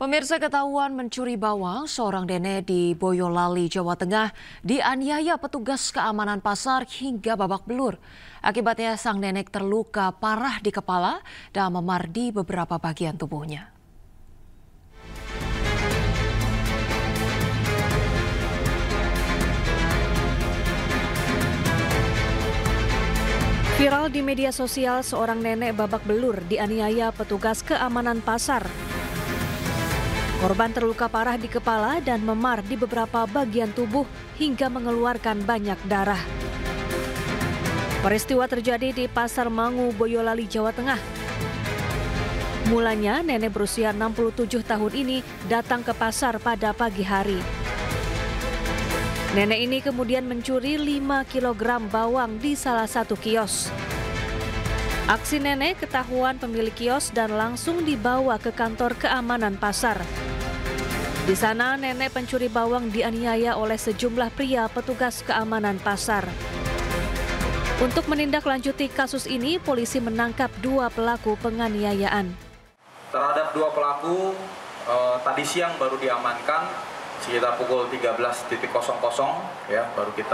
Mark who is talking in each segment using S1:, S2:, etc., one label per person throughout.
S1: Pemirsa, ketahuan mencuri bawang, seorang nenek di Boyolali, Jawa Tengah dianiaya petugas keamanan pasar hingga babak belur. Akibatnya sang nenek terluka parah di kepala dan memar di beberapa bagian tubuhnya. Viral di media sosial, seorang nenek babak belur dianiaya petugas keamanan pasar. Korban terluka parah di kepala dan memar di beberapa bagian tubuh hingga mengeluarkan banyak darah. Peristiwa terjadi di Pasar Mangu, Boyolali, Jawa Tengah. Mulanya, nenek berusia 67 tahun ini datang ke pasar pada pagi hari. Nenek ini kemudian mencuri 5 kg bawang di salah satu kios. Aksi nenek ketahuan pemilik kios dan langsung dibawa ke kantor keamanan pasar. Di sana, nenek pencuri bawang dianiaya oleh sejumlah pria petugas keamanan pasar. Untuk menindaklanjuti kasus ini, polisi menangkap 2 pelaku penganiayaan.
S2: Terhadap 2 pelaku, tadi siang baru diamankan sekitar pukul 13.00 ya,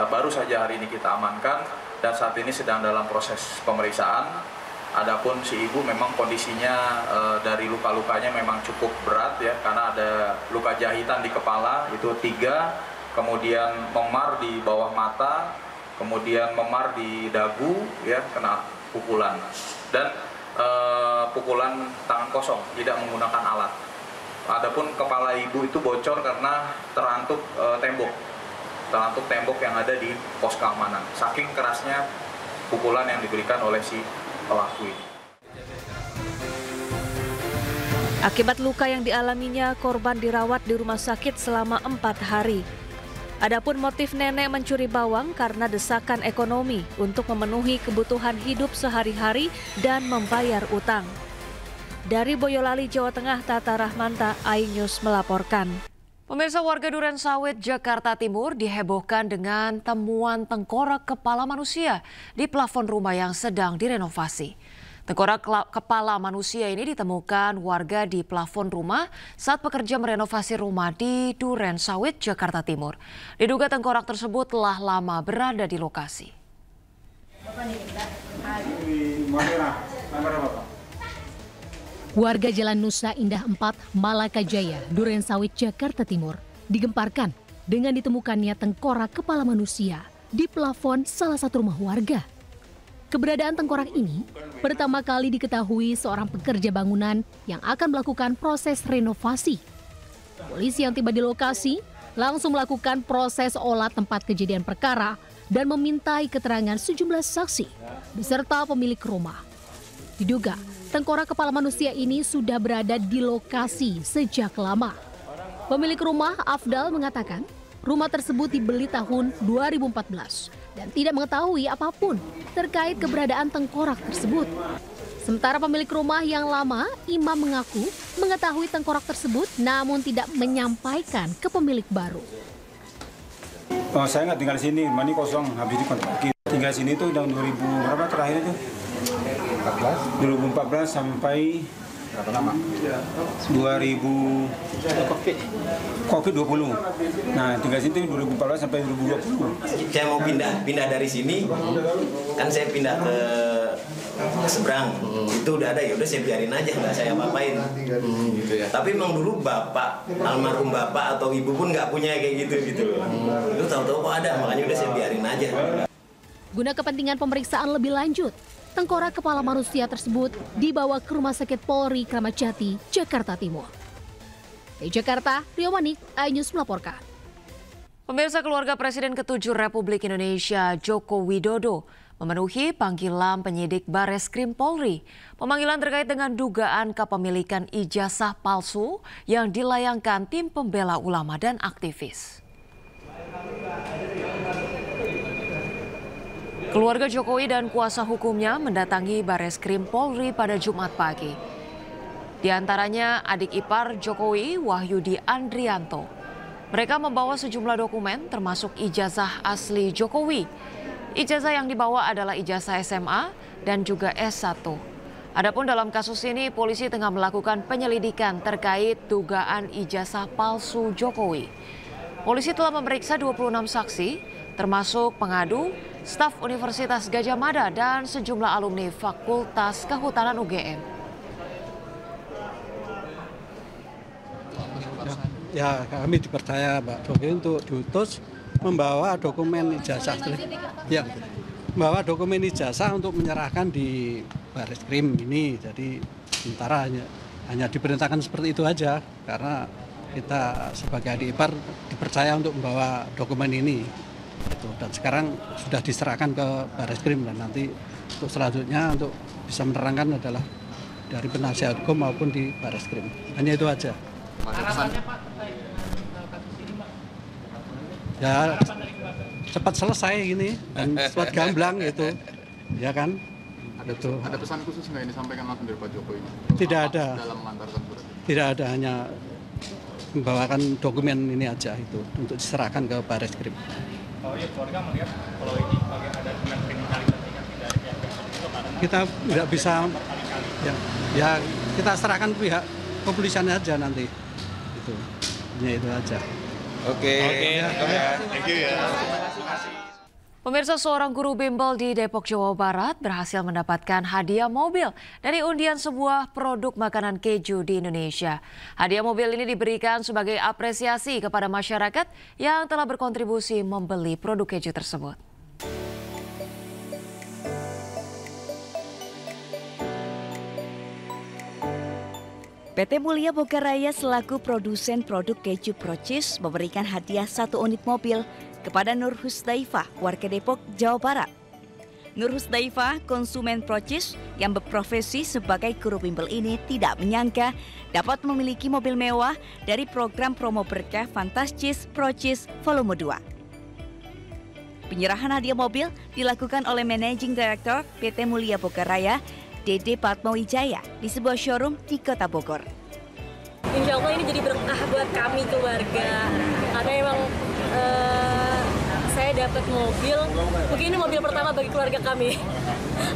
S2: baru saja hari ini kita amankan dan saat ini sedang dalam proses pemeriksaan. Adapun si ibu memang kondisinya dari luka-lukanya memang cukup berat ya, karena ada luka jahitan di kepala itu 3, kemudian memar di bawah mata, kemudian memar di dagu ya, kena pukulan dan pukulan tangan kosong, tidak menggunakan alat. Adapun kepala ibu itu bocor karena terantuk tembok yang ada di pos keamanan. Saking kerasnya pukulan yang diberikan oleh si pelaku ini.
S1: Akibat luka yang dialaminya, korban dirawat di rumah sakit selama 4 hari. Adapun motif nenek mencuri bawang karena desakan ekonomi untuk memenuhi kebutuhan hidup sehari-hari dan membayar utang. Dari Boyolali, Jawa Tengah, Tata Rahmanta, iNews melaporkan. Pemirsa, warga Durensawit, Jakarta Timur dihebohkan dengan temuan tengkorak kepala manusia di plafon rumah yang sedang direnovasi. Tengkorak kepala manusia ini ditemukan warga di plafon rumah saat pekerja merenovasi rumah di Durensawit, Jakarta Timur. Diduga tengkorak tersebut telah lama berada di lokasi.
S3: Warga Jalan Nusa Indah 4, Malaka Jaya, Durensawit, Jakarta Timur, digemparkan dengan ditemukannya tengkorak kepala manusia di plafon salah satu rumah warga. Keberadaan tengkorak ini pertama kali diketahui seorang pekerja bangunan yang akan melakukan proses renovasi. Polisi yang tiba di lokasi langsung melakukan proses olah tempat kejadian perkara dan memintai keterangan sejumlah saksi beserta pemilik rumah. Diduga tengkorak kepala manusia ini sudah berada di lokasi sejak lama. Pemilik rumah, Afdal, mengatakan rumah tersebut dibeli tahun 2014 dan tidak mengetahui apapun terkait keberadaan tengkorak tersebut. Sementara pemilik rumah yang lama, Imam, mengaku mengetahui tengkorak tersebut namun tidak menyampaikan ke pemilik baru.
S4: Saya nggak tinggal di sini, rumah ini kosong, habis dikontrakin. Tinggal di sini tuh tahun 2000 berapa terakhir itu? 2014 sampai berapa lama? 2000 COVID-20. Nah, tinggal sini 2014 sampai 2020.
S5: Saya mau pindah dari sini, kan saya pindah ke seberang. Itu udah ada, ya udah saya biarin aja, nggak saya apa-apain. Gitu ya. Tapi memang dulu bapak, almarhum bapak atau ibu pun nggak punya kayak gitu. Itu tahu-tahu kok ada, makanya udah saya biarin aja.
S3: Guna kepentingan pemeriksaan lebih lanjut, tengkorak kepala manusia tersebut dibawa ke Rumah Sakit Polri Kramat Jati, Jakarta Timur. Di Jakarta, Rio Manik, iNews melaporkan.
S1: Pemirsa, keluarga Presiden ke-7 Republik Indonesia Joko Widodo memenuhi panggilan penyidik Bareskrim Polri. Pemanggilan terkait dengan dugaan kepemilikan ijazah palsu yang dilayangkan tim pembela ulama dan aktivis. Keluarga Jokowi dan kuasa hukumnya mendatangi Bareskrim Polri pada Jumat pagi. Di antaranya adik ipar Jokowi, Wahyudi Andrianto. Mereka membawa sejumlah dokumen termasuk ijazah asli Jokowi. Ijazah yang dibawa adalah ijazah SMA dan juga S1.
S6: Adapun dalam kasus ini, polisi tengah melakukan penyelidikan terkait dugaan ijazah palsu Jokowi. Polisi telah memeriksa 26 saksi, termasuk pengadu, staf Universitas Gadjah Mada, dan sejumlah alumni Fakultas Kehutanan UGM.
S7: Ya, kami dipercaya Mbak Dovi untuk diutus membawa dokumen ijazah. Ya, membawa dokumen ijazah untuk menyerahkan di Bareskrim ini. Jadi sementara hanya diperintahkan seperti itu aja, karena kita sebagai adik ipar dipercaya untuk membawa dokumen ini. Dan sekarang sudah diserahkan ke Bareskrim, dan nanti untuk selanjutnya untuk bisa menerangkan adalah dari penasihat hukum maupun di Bareskrim. Hanya itu aja. Ya, cepat selesai ini dan cepat gamblang itu, ya kan?
S8: Ada pesan khusus nggak yang disampaikan langsung dari Pak Jokowi?
S7: Tidak ada.
S8: Dalam mengantarkan surat.
S7: Tidak ada, hanya membawakan dokumen ini aja itu untuk diserahkan ke Bareskrim.
S9: Oh iya, keluarga melihat kalau ini sebagai ada dengan kriminalisasi dari pihak itu karena
S7: kita tidak bisa, ya kita serahkan pihak kepolisian aja nanti. Itu, hanya itu aja.
S10: Oke. Thank you ya.
S6: Pemirsa, seorang guru bimbel di Depok, Jawa Barat berhasil mendapatkan hadiah mobil dari undian sebuah produk makanan keju di Indonesia. Hadiah mobil ini diberikan sebagai apresiasi kepada masyarakat yang telah berkontribusi membeli produk keju tersebut.
S11: PT Mulia Bogaraya selaku produsen produk keju Procis memberikan hadiah 1 unit mobil kepada Nur Husdaifah, warga Depok, Jawa Barat. Nur Husdaifah, konsumen Procis yang berprofesi sebagai guru bimbel ini tidak menyangka dapat memiliki mobil mewah dari program promo berkah Fantastis Procis Volume 2. Penyerahan hadiah mobil dilakukan oleh Managing Director PT Mulia Bogaraya, Dede Patmawijaya, di sebuah showroom di Kota Bogor.
S12: Insya Allah ini jadi berkah buat kami keluarga, karena emang saya dapat mobil, mungkin ini mobil pertama bagi keluarga kami.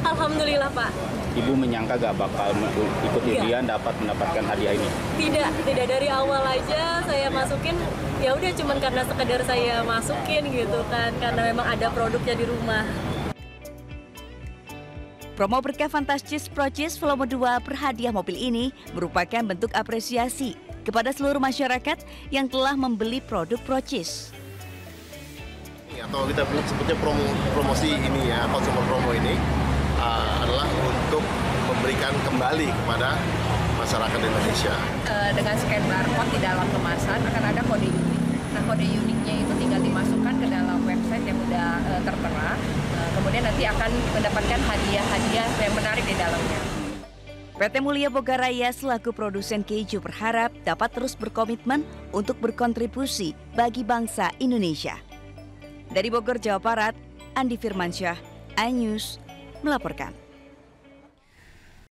S12: Alhamdulillah Pak.
S13: Ibu menyangka gak bakal ikut undian dapat mendapatkan hadiah ini?
S12: Tidak dari awal aja saya masukin, ya udah cuman karena sekedar saya masukin gitu kan, karena memang ada produknya di rumah.
S11: Promo berkah Fantastis Procis Volume 2 berhadiah mobil ini merupakan bentuk apresiasi kepada seluruh masyarakat yang telah membeli produk Procis.
S14: Atau kita sebutnya promosi ini ya, consumer promo ini adalah untuk memberikan kembali kepada masyarakat Indonesia.
S15: Dengan scan barcode di dalam kemasan akan ada kode unik. Nah, kode uniknya itu tinggal dimasukkan ke dalam website yang sudah tertera. Kemudian nanti akan mendapatkan hadiah-hadiah yang menarik di dalamnya.
S11: PT Mulia Bogaraya selaku produsen keju berharap dapat terus berkomitmen untuk berkontribusi bagi bangsa Indonesia. Dari Bogor, Jawa Barat, Andi Firmansyah, iNews melaporkan.